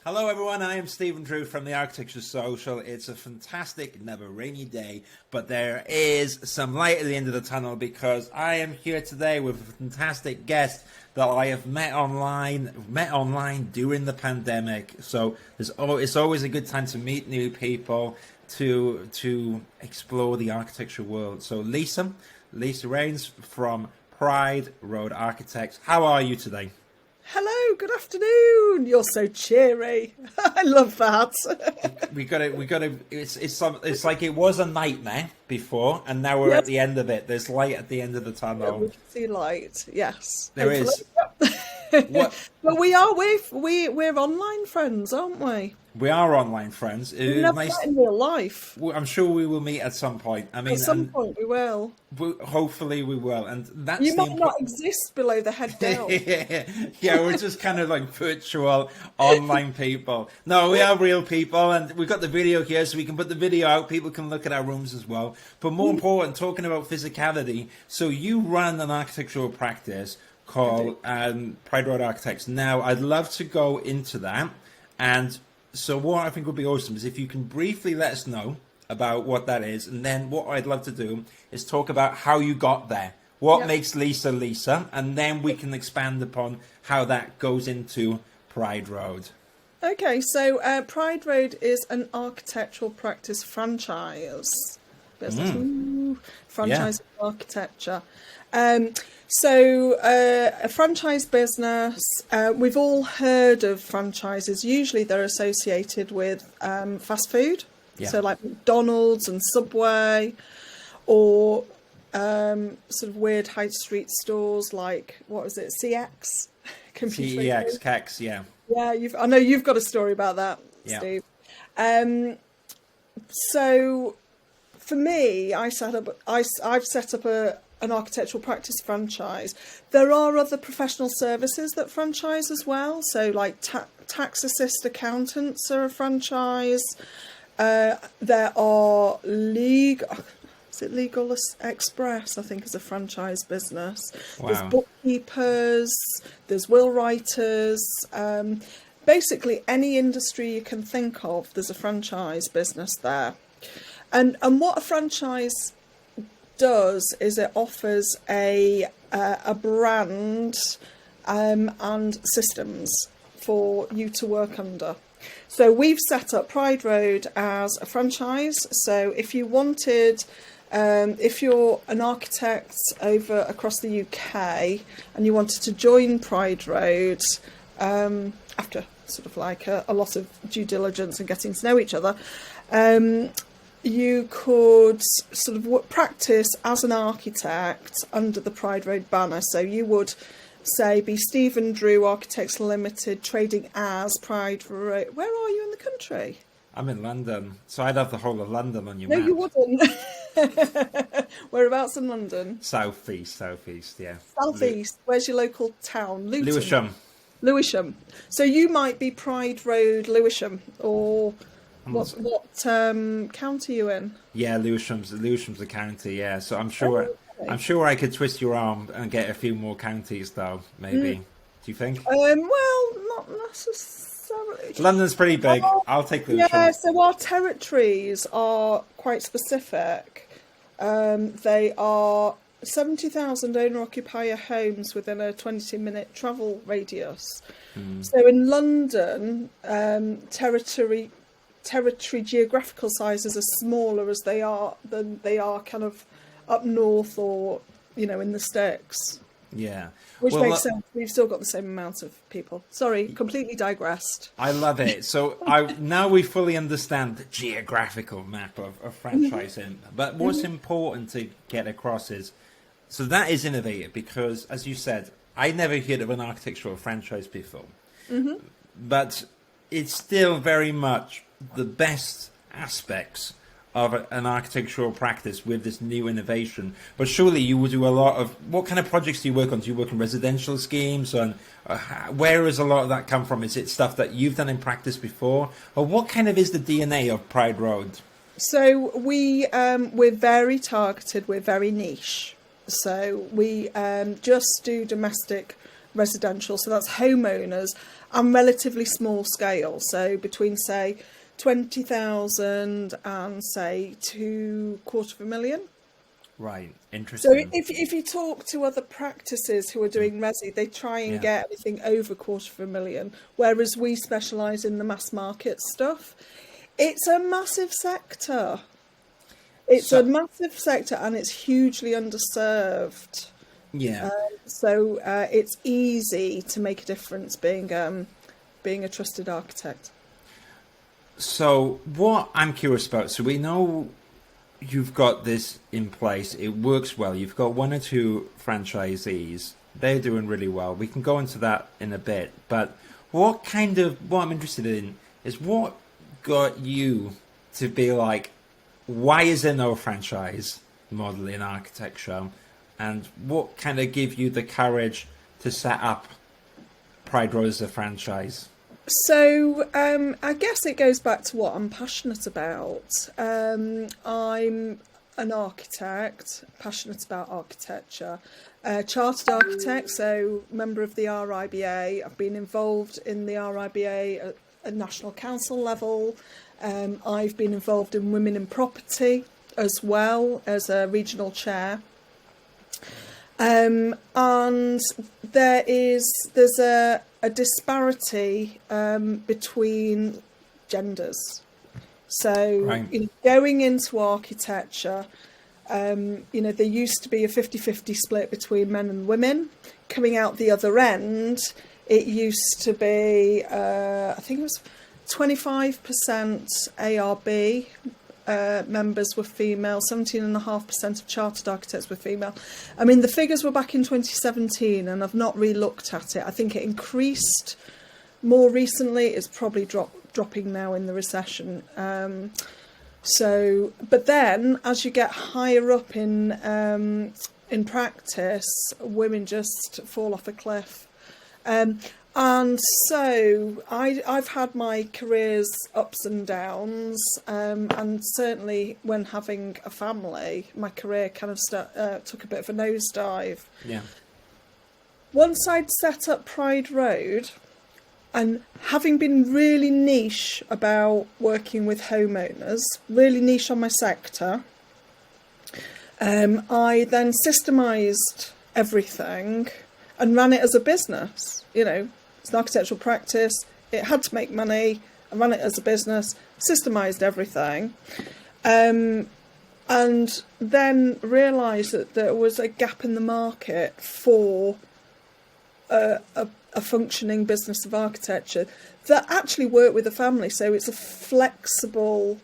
Hello everyone, I am Stephen Drew from the Architecture Social. It's a fantastic, never rainy day, but there is some light at the end of the tunnel because I am here today with a fantastic guest that I have met online during the pandemic. So it's always a good time to meet new people, to explore the architecture world. So Lisa Raynes from Pride Road Architects. How are you today? Hello, good afternoon. You're so cheery. I love that. we got to. It's like it was a nightmare before, and now we're at the end of it. There's light at the end of the tunnel. Yeah, we can see light. Yes, there is. But we're online friends, aren't we? We are online friends. We've never met in real life. I'm sure we will meet at some point. I mean, at some point we will. Hopefully we will. And that's you might not exist below the head down. Yeah, we're just kind of like virtual online people. No, we are real people, and we've got the video here, so we can put the video out. People can look at our rooms as well. But more important, talking about physicality. So you run an architectural practice called Pride Road Architects. Now, I'd love to go into that. And so what I think would be awesome is if you can briefly let us know about what that is. And then what I'd love to do is talk about how you got there. What makes Lisa Lisa? And then we can expand upon how that goes into Pride Road. Okay, so Pride Road is an architectural practice franchise business. Franchise architecture. So a franchise business, we've all heard of franchises. Usually they're associated with fast food. So like McDonald's and Subway, or sort of weird high street stores like, what was it, CX? CX, yeah. Yeah, I know you've got a story about that, Steve. So for me, I've set up an architectural practice franchise. There are other professional services that franchise as well. So like tax assist accountants are a franchise. There are Legal Express, I think, is a franchise business. Wow. There's bookkeepers, there's will writers. Basically, any industry you can think of, there's a franchise business there. And what a franchise does is it offers a brand and systems for you to work under. So we've set up Pride Road as a franchise. So if you wanted, if you're an architect across the UK and you wanted to join Pride Road, after sort of like a lot of due diligence and getting to know each other, you could sort of practice as an architect under the Pride Road banner. So you would say be Stephen Drew Architects Limited, trading as Pride Road. Where are you in the country? I'm in London, so I'd have the whole of London on your map. No, you wouldn't. Whereabouts in London? Southeast, yeah. Southeast. Where's your local town? Lewisham. Lewisham. So you might be Pride Road, Lewisham, or what county are you in? Yeah, Lewisham's the county. Yeah, so I'm sure I could twist your arm and get a few more counties, though. Maybe. Do you think? Well, not necessarily. London's pretty big. I'll take Lewisham. Yeah, so our territories are quite specific. They are 70,000 owner-occupier homes within a 20-minute travel radius. So in London, territory geographical sizes are smaller as they are kind of up north or, in the sticks. Yeah. Which makes sense. We've still got the same amount of people. Sorry, completely digressed. I love it. So now we fully understand the geographical map of franchising. But what's important to get across is, so that is innovative because, as you said, I never heard of an architectural franchise before. But it's still very much the best aspects of an architectural practice with this new innovation. But surely you will do a lot of, what kind of projects do you work on? Do you work on residential schemes? And where does a lot of that come from? Is it stuff that you've done in practice before? Or what kind of is the DNA of Pride Road? So we're very targeted, we're very niche. So we just do domestic residential, so that's homeowners, and relatively small scale, so between say 20,000 and say $250,000. Right, So interesting. if you talk to other practices who are doing resi, they try and get anything over $250,000, whereas we specialise in the mass market stuff. It's a massive sector. It's a massive sector, and it's hugely underserved. Yeah. So it's easy to make a difference being a trusted architect. So what I'm curious about, so we know you've got this in place, it works well, you've got one or two franchisees, they're doing really well. We can go into that in a bit, but what I'm interested in is what got you to be like, why is there no franchise model in architecture? And what kind of gave you the courage to set up Pride Road as a franchise? So I guess it goes back to what I'm passionate about. I'm an architect, passionate about architecture, chartered architect, so member of the RIBA. I've been involved in the RIBA at a national council level. I've been involved in women in property as well as a regional chair. And there's a disparity between genders. So Right. going into architecture, there used to be a 50-50 split between men and women. Coming out the other end, it used to be, I think it was 25% ARB members were female, 17.5% of chartered architects were female. I mean, the figures were back in 2017, and I've not re-looked at it. I think it increased more recently. It's probably dropping now in the recession. But then as you get higher up in practice, women just fall off a cliff. And so I've had my career's ups and downs, and certainly when having a family, my career kind of took a bit of a nosedive. Yeah. Once I'd set up Pride Road, and having been really niche about working with homeowners, really niche on my sector, I then systemised everything and ran it as a business. It's an architectural practice. It had to make money. I ran it as a business, systemised everything, and then realised that there was a gap in the market for a functioning business of architecture that actually worked with the family. So it's a flexible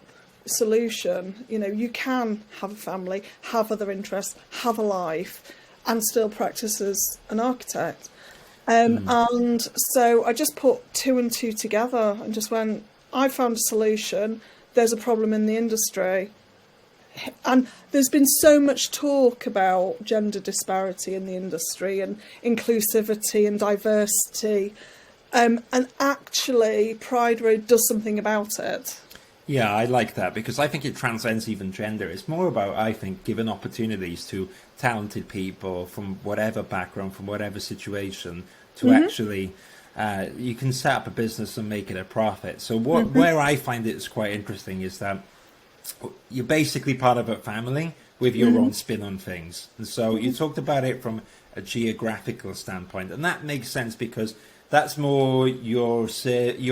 solution. You can have a family, have other interests, have a life, and still practice as an architect. And so I just put two and two together and just went, I found a solution. There's a problem in the industry. And there's been so much talk about gender disparity in the industry and inclusivity and diversity. And actually, Pride Road does something about it. Yeah, I like that because I think it transcends even gender. It's more about, I think, giving opportunities to talented people from whatever background, from whatever situation, to actually, you can set up a business and make it a profit. So where I find it's quite interesting is that you're basically part of a family with your own spin on things. And so you talked about it from a geographical standpoint, and that makes sense because that's more you're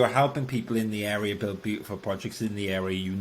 helping people in the area build beautiful projects in the area.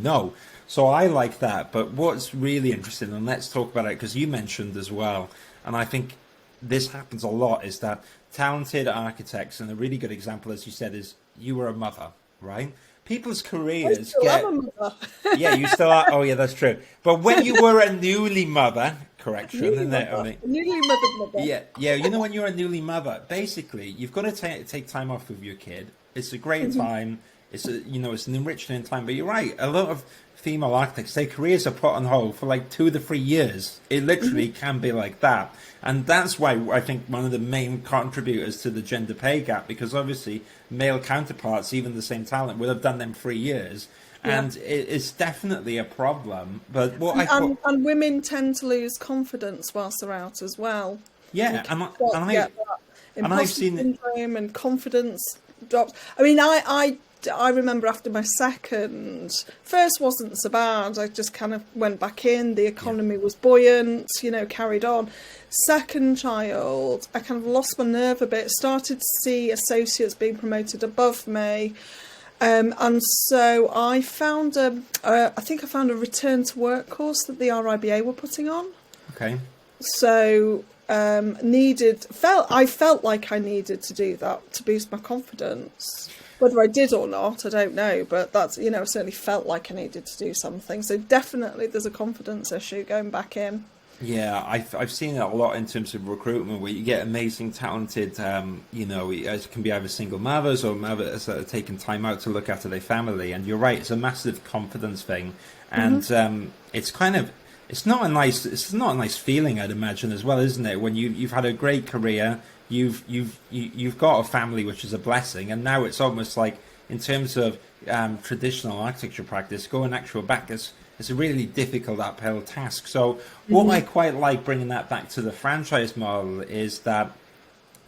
So I like that. But what's really interesting, and let's talk about it because you mentioned as well, and I think this happens a lot, is that talented architects, and a really good example, as you said, is you were a mother, right? People's careers I'm a mother. Yeah, you still are. Oh, yeah, that's true. But when you were a newly mother, correction, Newly isn't it? mother. Newly mothered mother. Yeah. When you're a newly mother, basically, you've got to take time off with your kid. It's a great time. It's it's an enriching time. But you're right. A lot of female architects, their careers are put on hold for like 2 to 3 years. It literally can be like that. And that's why I think one of the main contributors to the gender pay gap, because obviously male counterparts, even the same talent, would have done them 3 years. Yeah. And it's definitely a problem. But and women tend to lose confidence whilst they're out as well. Yeah, And I've imposter seen it. syndrome and confidence drops. I mean, I remember after my first wasn't so bad. I just kind of went back in. The economy was buoyant, carried on. Second child, I kind of lost my nerve a bit. Started to see associates being promoted above me. And so I found I think I found a return to work course that the RIBA were putting on. Okay. So I felt like I needed to do that to boost my confidence. Whether I did or not, I don't know, but that's, I certainly felt like I needed to do something. So definitely there's a confidence issue going back in. Yeah, I've seen it a lot in terms of recruitment, where you get amazing, talented, it can be either single mothers or mothers that are taking time out to look after their family. And you're right, it's a massive confidence thing, and it's not a nice feeling, I'd imagine, as well, isn't it? When you've had a great career, you've got a family, which is a blessing, and now it's almost like, in terms of traditional architecture practice, going actual back, it's a really difficult uphill task. So what I quite like bringing that back to the franchise model is that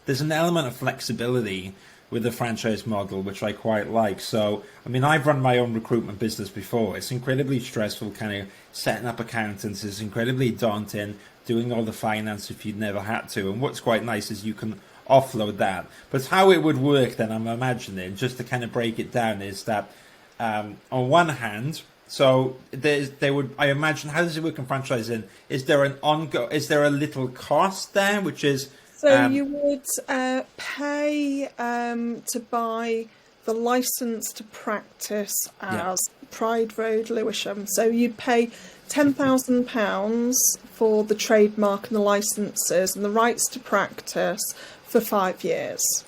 there's an element of flexibility with the franchise model, which I quite like. So, I mean, I've run my own recruitment business before. It's incredibly stressful, kind of setting up accountants. It's incredibly daunting, doing all the finance if you'd never had to. And what's quite nice is you can offload that. But how it would work then, I'm imagining, just to kind of break it down, is that on one hand, so I imagine, how does it work in franchising? Is there a little cost there, which is... So you would pay to buy the license to practice as Pride Road, Lewisham. So you'd pay £10,000 for the trademark and the licenses and the rights to practice for 5 years.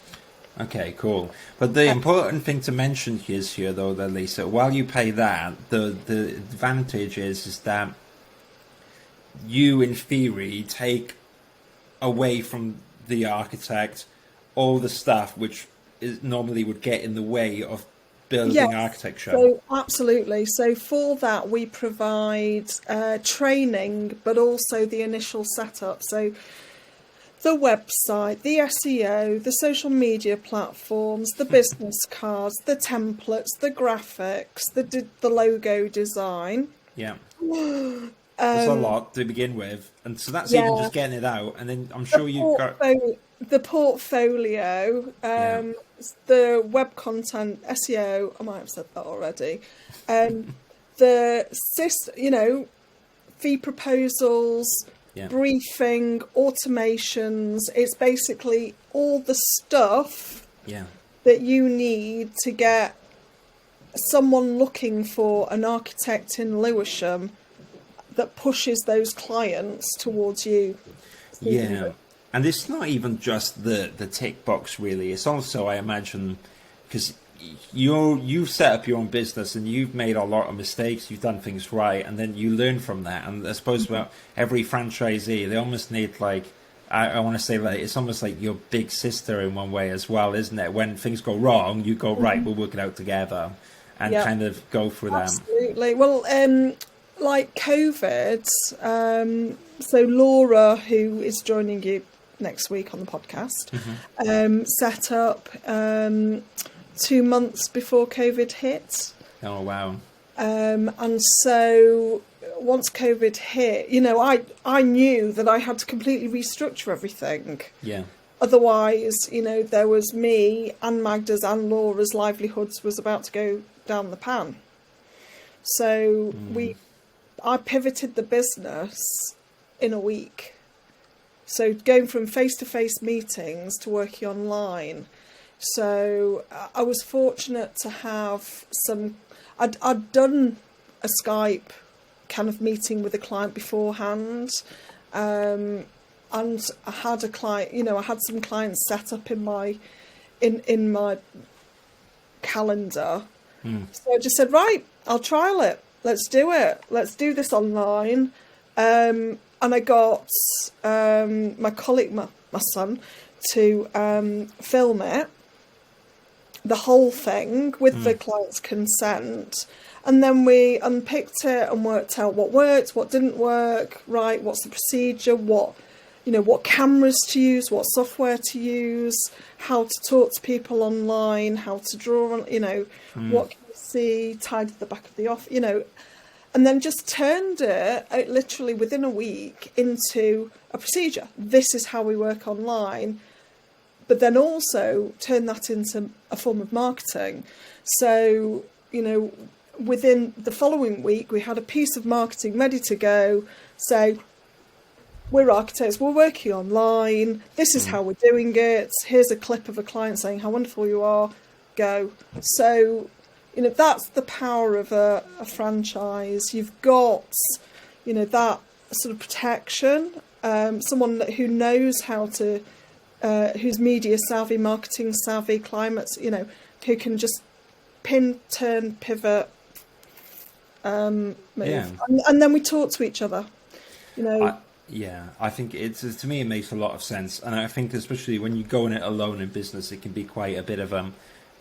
Okay, cool. But the important thing to mention here, though, Lisa, while you pay that, the advantage is that you, in theory, take away from the architect all the stuff which normally would get in the way of building architecture. So absolutely. So for that, we provide training, but also the initial setup. So the website, the SEO, the social media platforms, the business cards, the templates, the graphics, the logo design. Yeah. There's a lot to begin with. And so that's even just getting it out. And then I'm sure you've got... The portfolio, the web content, SEO, I might have said that already. The system, fee proposals... Yeah. Briefing, automations, it's basically all the stuff that you need to get someone looking for an architect in Lewisham that pushes those clients towards you. Yeah, and it's not even just the tick box, really. It's also, I imagine, because you've set up your own business and you've made a lot of mistakes, you've done things right, and then you learn from that. And I suppose about every franchisee, they almost need, like, I want to say, like, it's almost like your big sister in one way as well, isn't it? When things go wrong, you go, right, we'll work it out together, and kind of go through them. Absolutely. Well, like COVID, so Laura, who is joining you next week on the podcast, set up 2 months before COVID hit. Oh, wow. And so once COVID hit, I knew that I had to completely restructure everything. Yeah. Otherwise, there was me and Magda's and Laura's livelihoods was about to go down the pan. So I pivoted the business in a week. So going from face-to-face meetings to working online. So I was fortunate to have I'd done a Skype kind of meeting with a client beforehand, and I had a client, I had some clients set up in my calendar. So I just said, right, I'll trial it. Let's do it. Let's do this online. And I got my colleague, my son, to film it. The whole thing with the client's consent, and then we unpicked it and worked out what worked, what didn't work, right, what's the procedure, what what cameras to use, what software to use, how to talk to people online, how to draw on, what can you see, tidy the back of the office, and then just turned it literally within a week into a procedure. This is how we work online, but then also turn that into a form of marketing. So, within the following week, we had a piece of marketing ready to go. So, we're architects, we're working online, this is how we're doing it, here's a clip of a client saying how wonderful you are, go. So, that's the power of a franchise. You've got, that sort of protection, someone who knows how to, who's media savvy, marketing savvy, climate, who can just pin, turn, pivot, move. And then we talk to each other, I think to me it makes a lot of sense, and I think especially when you go in it alone in business, it can be quite a bit of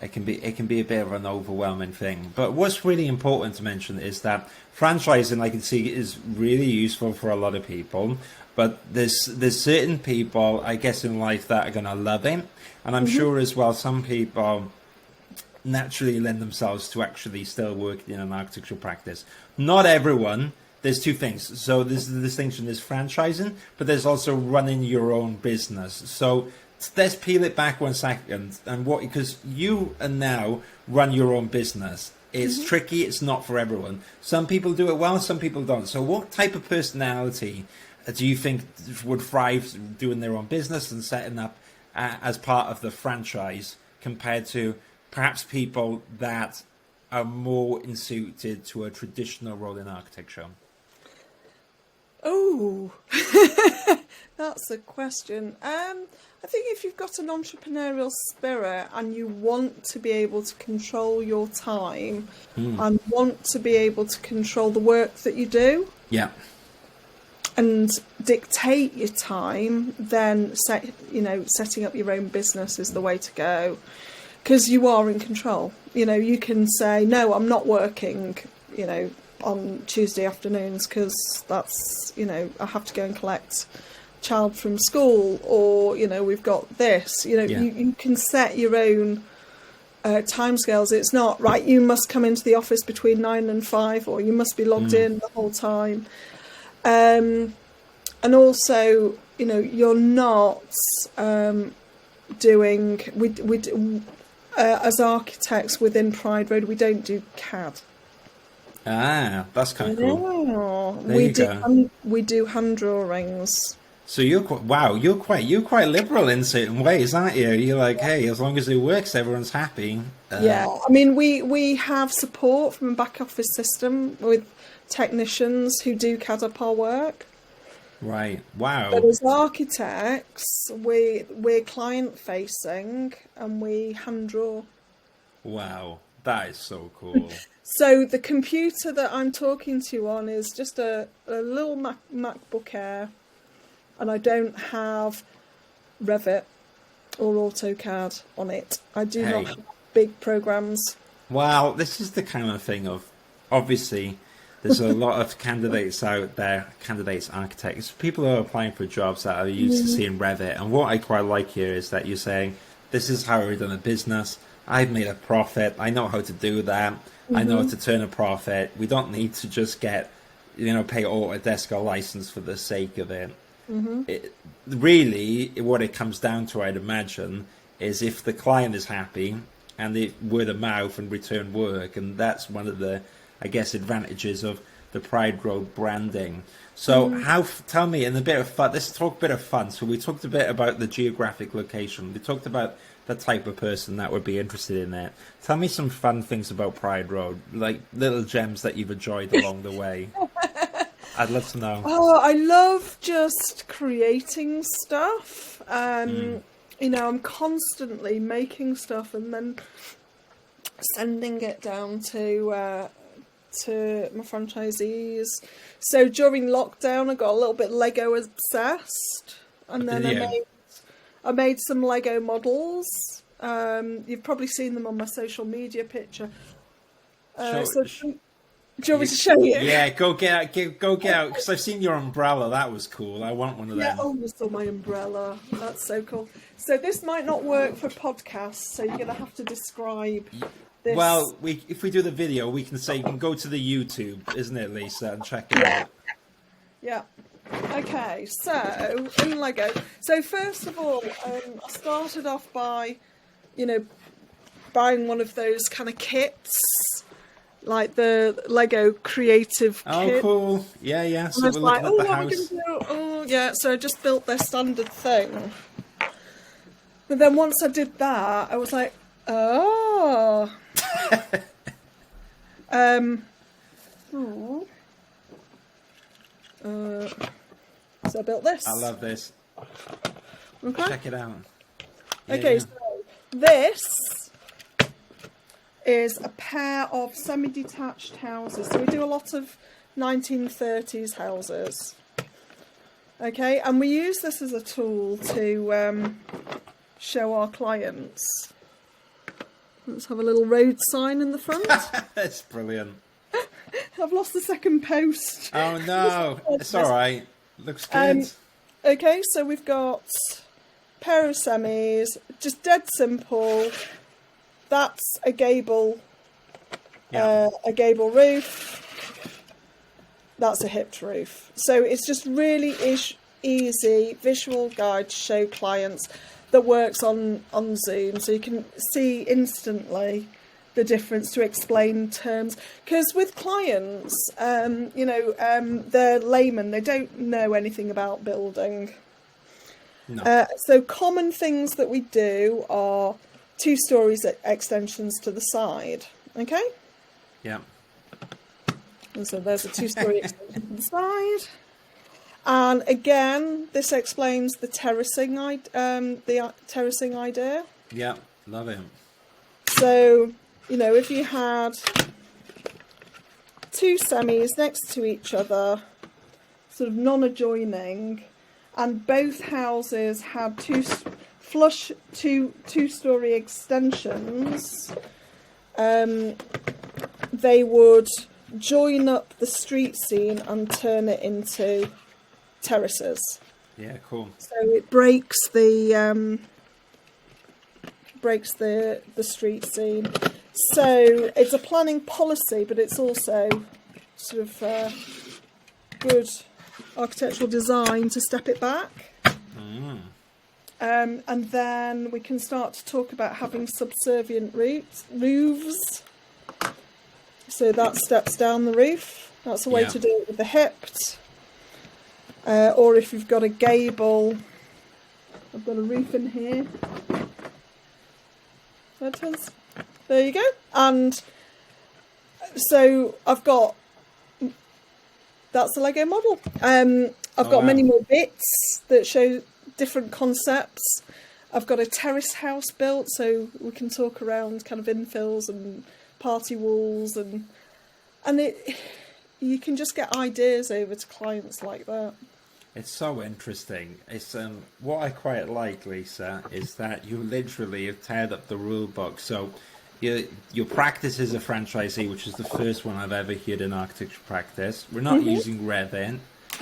it can be a bit of an overwhelming thing. But what's really important to mention is that franchising, I can see, is really useful for a lot of people. But there's certain people, I guess, in life that are going to love it, and I'm sure as well some people naturally lend themselves to actually still working in an architectural practice. Not everyone. There's two things. So there's the distinction, there's franchising, but there's also running your own business. So let's peel it back 1 second. And because you and now run your own business. It's tricky. It's not for everyone. Some people do it well, some people don't. So what type of personality do you think would thrive doing their own business and setting up as part of the franchise compared to perhaps people that are more suited to a traditional role in architecture? Oh, that's a question. I think if you've got an entrepreneurial spirit and you want to be able to control your time and want to be able to control the work that you do, and dictate your time, then setting up your own business is the way to go, because you are in control. You can say, no, I'm not working, on Tuesday afternoons because that's, I have to go and collect child from school, or, we've got this, you can set your own timescales. It's not, right, you must come into the office between 9 and 5, or you must be logged in the whole time. And also, you're not doing, as architects within Pride Road, we don't do CAD. That's kind of cool. We do hand drawings. So you're quite liberal in certain ways, aren't you? You're like, hey, as long as it works, everyone's happy. We have support from a back office system with technicians who do CAD up our work. Right. Wow. But as architects, we're client facing and we hand draw. Wow, that is so cool. So the computer that I'm talking to you on is just a little MacBook Air, and I don't have Revit or AutoCAD on it. I do not have big programs. Wow, this is the kind of thing of, obviously, there's a lot of candidates out there, architects, people who are applying for jobs that are used to seeing Revit. And what I quite like here is that you're saying, this is how we've done a business. I've made a profit. I know how to do that. I know how to turn a profit. We don't need to just get, pay Autodesk a license for the sake of it. Really, what it comes down to, I'd imagine, is if the client is happy and the word of mouth and return work. And that's one of the, I guess, advantages of the Pride Road branding. So tell me, in a bit of fun, let's talk a bit of fun. So we talked a bit about the geographic location. We talked about the type of person that would be interested in it. Tell me some fun things about Pride Road, like little gems that you've enjoyed along the way. I'd love to know. Oh, I love just creating stuff. I'm constantly making stuff and then sending it down to my franchisees. So during lockdown, I got a little bit Lego obsessed, and then I made some Lego models. You've probably seen them on my social media picture. Do you want me to show you? Yeah, go get out, because I've seen your umbrella. That was cool. I want one of Yeah, them. oh, you saw my umbrella. That's so cool. So this might not work for podcasts, so you're going to have to describe this. Well, if we do the video, we can say you can go to the YouTube, isn't it, Lisa, and check it out. Yeah. Okay, so in Lego. So first of all, I started off by, buying one of those kind of kits, like the Lego creative kit. Oh, cool. Yeah. So And I was we're like, looking at the what are we house. going to do? Oh, yeah, so I just built their standard thing. But then once I did that, I was like, oh. So I built this. I love this. Okay. Check it out. Okay, Yeah. so this is a pair of semi-detached houses. So we do a lot of 1930s houses. Okay, and we use this as a tool to show our clients. Let's have a little road sign in the front. That's brilliant. I've lost the second post. Oh no, it's all right. Looks good. Okay, so we've got a pair of semis, just dead simple. That's a gable, a gable roof. That's a hipped roof. So it's just really easy visual guide to show clients that works on Zoom, so you can see instantly the difference, to explain terms, because with clients, they're laymen, they don't know anything about building. No. So common things that we do are 2 stories extensions to the side. Okay, Yeah. and so there's a 2-story extension to the side. And again, this explains the terracing idea. Yeah. Love it. So, if you had 2 semis next to each other, sort of non-adjoining, and both houses had 2 flush 2-story extensions, they would join up the street scene and turn it into terraces. Yeah, cool. So it breaks the street scene. So it's a planning policy, but it's also sort of good architectural design to step it back. And then we can start to talk about having subservient roofs. So that steps down the roof. That's a way to do it with the hipped. Or if you've got a gable, I've got a roof in here. There you go. And so I've got, that's the Lego model. I've got many more bits that show different concepts. I've got a terrace house built, so we can talk around kind of infills and party walls, and you can just get ideas over to clients like that. It's so interesting. It's what I quite like, Lisa, is that you literally have teared up the rule book. So your practice is a franchisee, which is the first one I've ever heard in architecture practice. We're not using Revit.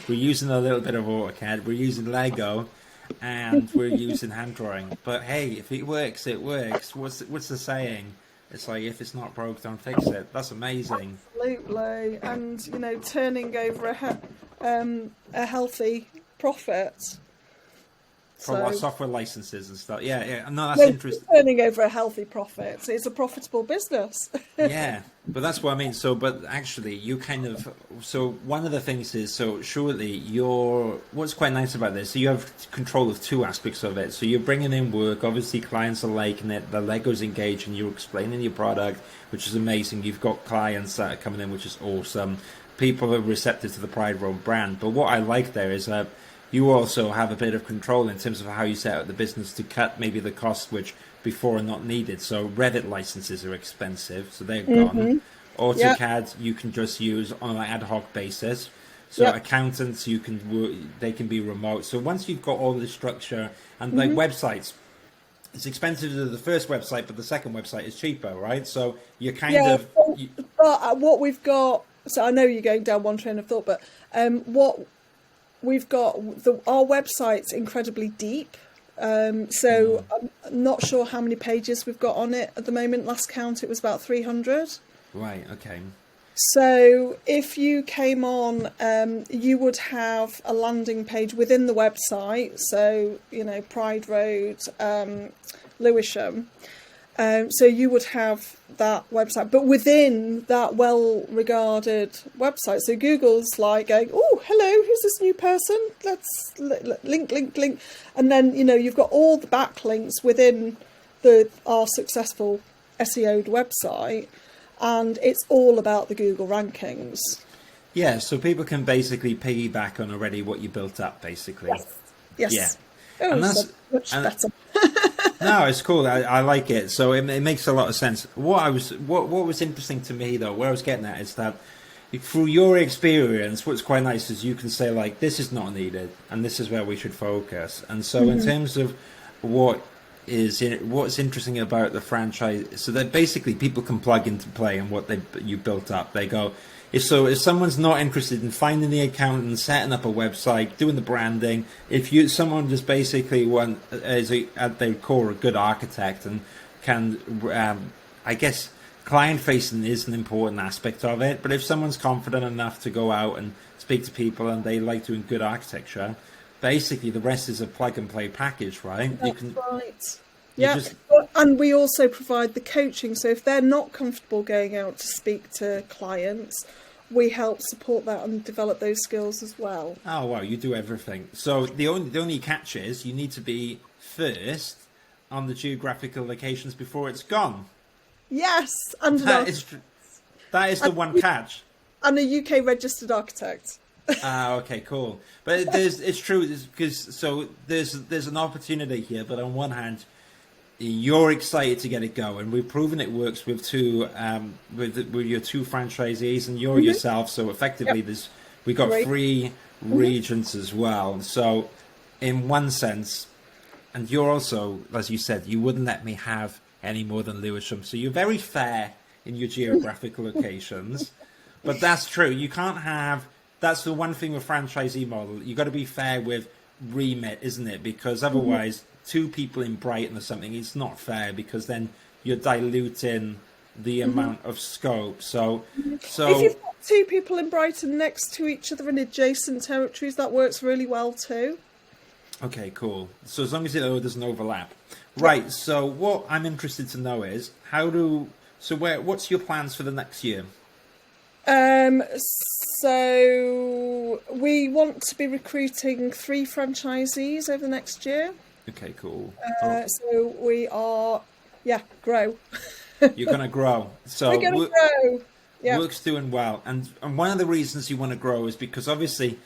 We're using a little bit of AutoCAD. We're using Lego, and we're using hand drawing. But hey, if it works, it works. What's the saying? It's like, if it's not broke, don't fix it. That's amazing. Absolutely, and turning over a healthy profit. From So- our software licenses and stuff. Yeah. No, that's interesting. Turning over a healthy profit. So it's a profitable business. Yeah, but that's what I mean. So, but actually, you kind of, so one of the things is, so surely what's quite nice about this, so you have control of 2 aspects of it. So you're bringing in work, obviously clients are liking it, the Lego's engaging, you're explaining your product, which is amazing. You've got clients that are coming in, which is awesome. People are receptive to the Pride Road brand. But what I like there is that you also have a bit of control in terms of how you set up the business to cut maybe the costs which before are not needed. So Revit licenses are expensive, so they're gone. AutoCAD you can just use on an ad hoc basis. So accountants they can be remote. So once you've got all the structure and like websites, it's expensive to do the first website, but the second website is cheaper, right? So you're kind of. But what we've got, so I know you're going down one train of thought, but what we've got, our website's incredibly deep. So I'm not sure how many pages we've got on it at the moment. Last count, it was about 300. Right, okay. So if you came on, you would have a landing page within the website. So, Pride Road, Lewisham. So you would have that website, but within that well-regarded website. So Google's like going, oh, hello, who's this new person? Let's link. And then, you've got all the backlinks within our successful SEO'd website. And it's all about the Google rankings. Yeah, so people can basically piggyback on already what you built up, basically. Yes. Yeah. Oh, And that's so much better. No, it's cool. I like it. So it makes a lot of sense. What was interesting to me, though, where I was getting at is that through your experience, what's quite nice is you can say, like, this is not needed and this is where we should focus. And so in terms of what's interesting about the franchise, so that basically people can plug into play and what you built up. They go, if someone's not interested in finding the accountant, setting up a website, doing the branding, someone just basically is at their core a good architect and can, I guess client facing is an important aspect of it. But if someone's confident enough to go out and speak to people and they like doing good architecture, basically the rest is a plug and play package, right? That's right. Yeah, and we also provide the coaching. So if they're not comfortable going out to speak to clients, we help support that and develop those skills as well. Oh wow, you do everything. So the only catch is you need to be first on the geographical locations before it's gone. Yes, and that is the one catch. And a UK registered architect. Okay, cool. But it's true because there's an opportunity here. But on one hand, you're excited to get it going. We've proven it works with with your two franchisees and you're yourself. So effectively, we got 3 regions as well. So in one sense, and you're also, as you said, you wouldn't let me have any more than Lewisham. So you're very fair in your geographical locations. But that's true. You can't have. That's the one thing with franchisee model. You got to be fair with remit, isn't it? Because otherwise, 2 people in Brighton or something, it's not fair because then you're diluting the amount of scope. So if you've got 2 people in Brighton next to each other in adjacent territories, that works really well too. Okay, cool. So as long as there's an overlap, right? So what I'm interested to know is what's your plans for the next year? So we want to be recruiting 3 franchisees over the next year. Okay, cool. So we are, grow. You're going to grow. So we're going to grow. Yeah. Work's doing well. And one of the reasons you want to grow is because obviously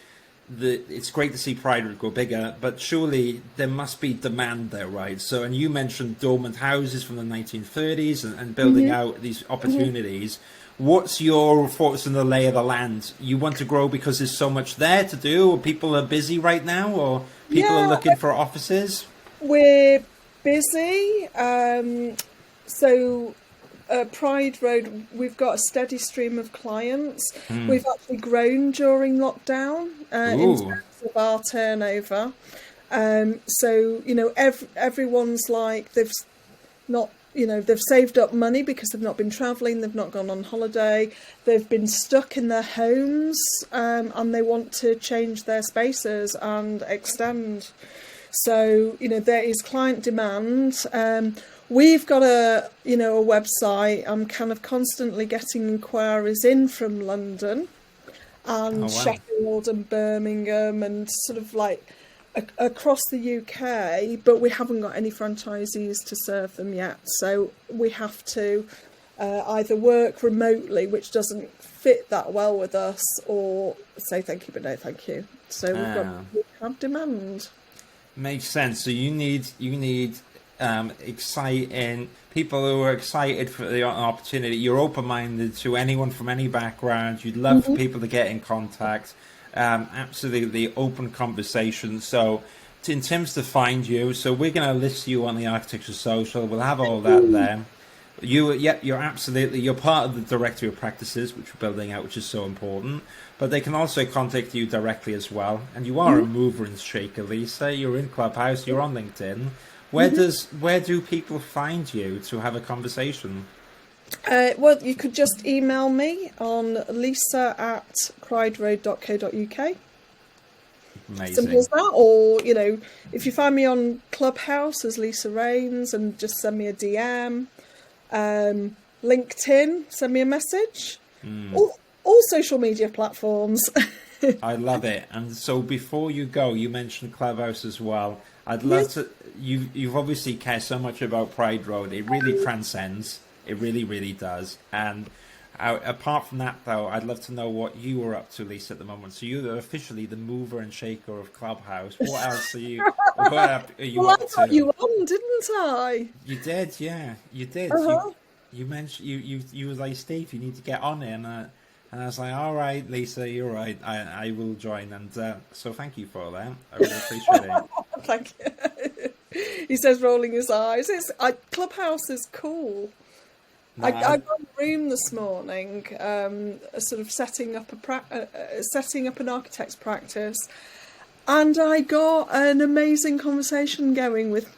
it's great to see Pride go bigger, but surely there must be demand there, right? So, and you mentioned dormant houses from the 1930s and building out these opportunities. What's your thoughts on the lay of the land? You want to grow because there's so much there to do, or people are busy right now, or people are looking for offices? We're busy. Pride Road, we've got a steady stream of clients. We've actually grown during lockdown in terms of our turnover. Everyone's like they've saved up money because they've not been travelling, they've not gone on holiday, they've been stuck in their homes, and they want to change their spaces and extend. So, there is client demand. We've got a website. I'm kind of constantly getting inquiries in from London and Sheffield and Birmingham and sort of like across the UK, but we haven't got any franchisees to serve them yet. So we have to either work remotely, which doesn't fit that well with us, or say thank you, but no thank you. So we have demand. Makes sense. So you need exciting people who are excited for the opportunity. You're open-minded to anyone from any background. You'd love for people to get in contact. Absolutely open conversation. So in terms to find you, so we're going to list you on the Architecture Social. We'll have all that there. You're absolutely, you're part of the directory of practices which we're building out, which is so important. But they can also contact you directly as well. And you are a mover and shaker, Lisa. You're in Clubhouse. You're on LinkedIn. Where do people find you to have a conversation? Well, you could just email me on lisa@crideroad.co.uk. Amazing. Simple as that. Or, if you find me on Clubhouse as Lisa Raynes and just send me a DM. LinkedIn, send me a message. All social media platforms. I love it. And so before you go, you mentioned Clubhouse as well. I'd love to. You've obviously care so much about Pride Road. It really transcends. It really, really does. And apart from that, though, I'd love to know what you are up to, Lisa, at the moment. So you're officially the mover and shaker of Clubhouse. What else are you? What are you Well, up I to? got you on, didn't I? You did, yeah. You did. You mentioned you were like, Steve, you need to get on it, and I was like, all right, Lisa, you're right. I will join, and so thank you for that. I really appreciate it. Thank you. He says, rolling his eyes. Clubhouse is cool. No, I got a room this morning, sort of setting up an architect's practice, and I got an amazing conversation going with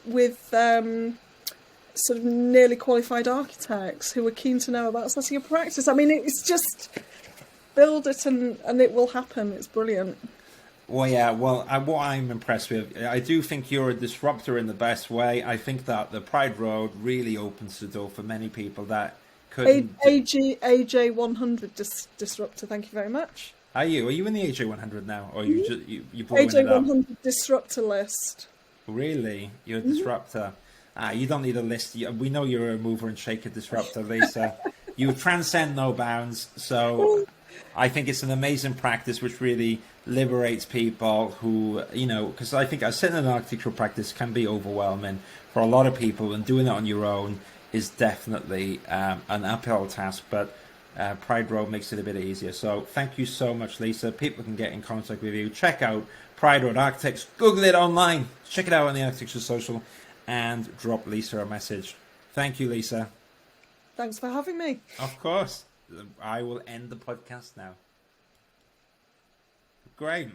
sort of nearly qualified architects who were keen to know about setting up a practice. I mean, it's just build it and it will happen. It's brilliant. Well, yeah. Well, what I'm impressed with, I do think you're a disruptor in the best way. I think that the Pride Road really opens the door for many people that couldn't. AJ 100 disruptor. Thank you very much. Are you in the AJ 100 now, or you just you blowing AJ it up? 100 disruptor list. Really, you're a disruptor. You don't need a list. We know you're a mover and shaker disruptor, Lisa. You transcend no bounds. So I think it's an amazing practice which really liberates people who, because I think sitting in an architectural practice can be overwhelming for a lot of people, and doing it on your own is definitely an uphill task, but Pride Road makes it a bit easier. So thank you so much, Lisa. People can get in contact with you. Check out Pride Road Architects. Google it online. Check it out on the Architecture Social and drop Lisa a message. Thank you, Lisa. Thanks for having me. Of course. I will end the podcast now. Great.